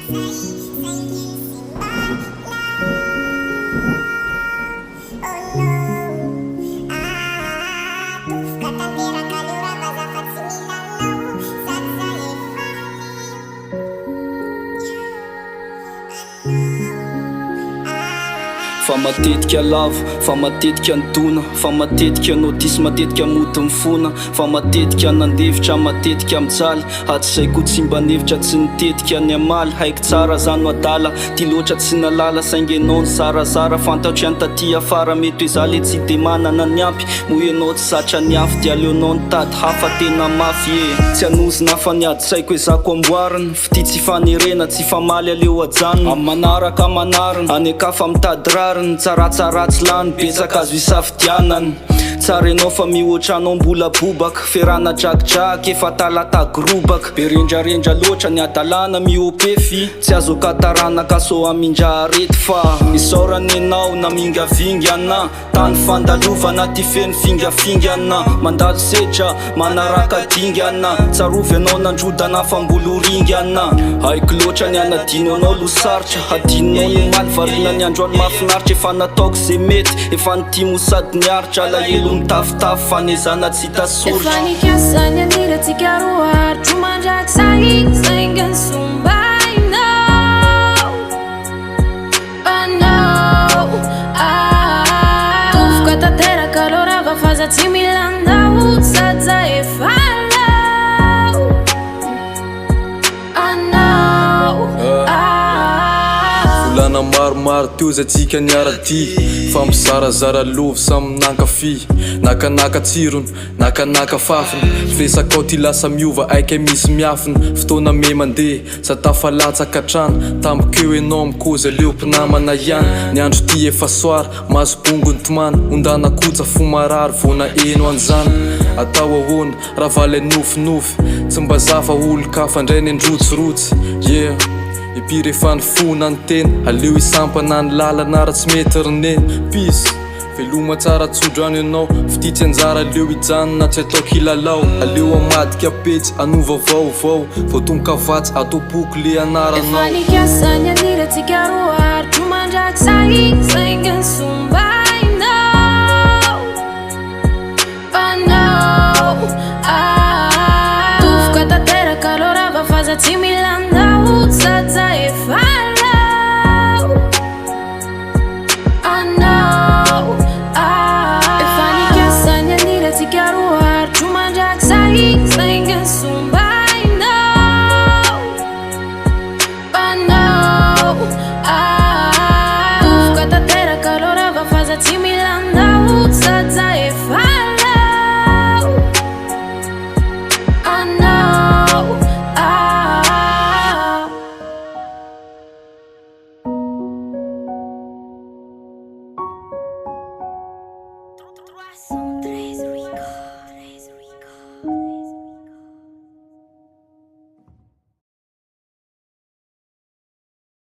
Fa matetika lavo, fa matetika antona, fa matetika notisy, matetika moty mifona, fa matetika nandevitra, matetika mijaly, aty zay koa tsy mba nevitra tsy nitetika ny amaly, haiko tsara zano adala, ty loatra tsy nalala, saingy enao ny zarazara, fantatry antaty afara, mety hoe za le tsy de manana ny ampy, moa enao tsy zatra ny afy, dia aleonao ny tady hafa tena mafy, tsy hanozina fa niady saiko hoe zako amboarina, fity tsy fanerena, tsy famaly aleo ajanona, amin'ny manaraka manarina, anekafa mitady rariny, tsaratsaratsy lany, betsaka azo isafidianany, tsara enao fa mihoatra anao mbola bobaka, ferana drakidraky efa talatagorobaka, be rendrarendra loatra ny adalana miopefy, tsy azo katarana ka so amindra arety fa misaorany enao na mingavingana, tany fandalovana ty feny fingafingana, mandalo sedra manaraka dingana, tsarovy anao nandrodana fa mbolo ringana, haiko loatra ny anadino anao losarotra, adinonao ny maly varina ny androany mafinaritra, efa nataoko ze mety, efa nitimo sady niaritra, alahelo mitafitafy fanezana tsy tasoritra, efa nikasa ny aniratsika roaritro mandraky sahy sainga ny sombainao anao tofoka tanteraka lo rava faza tsy milandao sady za efa lao anao volana maromaro teo zay tsika niara-ty, fa mizarazara lovy samy nankafy, nakanaka tsirony, nakanaka fafiny, firesakao ty lasa miova aika misy miafiny, fotoana me mandeha sa tafalatsaka trano, tambokeo enao mikoza leo mpinamana ihany, ny andro ty efa soara mazo bongony tomany, ondana koja fo marary vona eno anjany, atao ahoana raha valy nofinofy, tsy mba zafa olo ka fandrainy androtsirotsy, yeah ipire efa nifona ny tena, aleo isampana ny lalana raha tsy mety rineny, peace veloma tsara tsodrano ianao, fititsy anjara aleo ijanona tsy atao kilalao, aleo amadika petsy anova vaovao, voatomboka vatsy atao boky le anaranao, efa nikasa ny aniratsika roaritro mandraky sahy sainga ny sombainao anao tofoka tanteraka lo rava faza tsy milandao sady za efa lao anao efa nikasa ny aniratsika roaritro mandraky sahy sainga ny sombainao anao tofoka tanteraka lo rava faza tsy milandao sady za efa lao anao Croissant.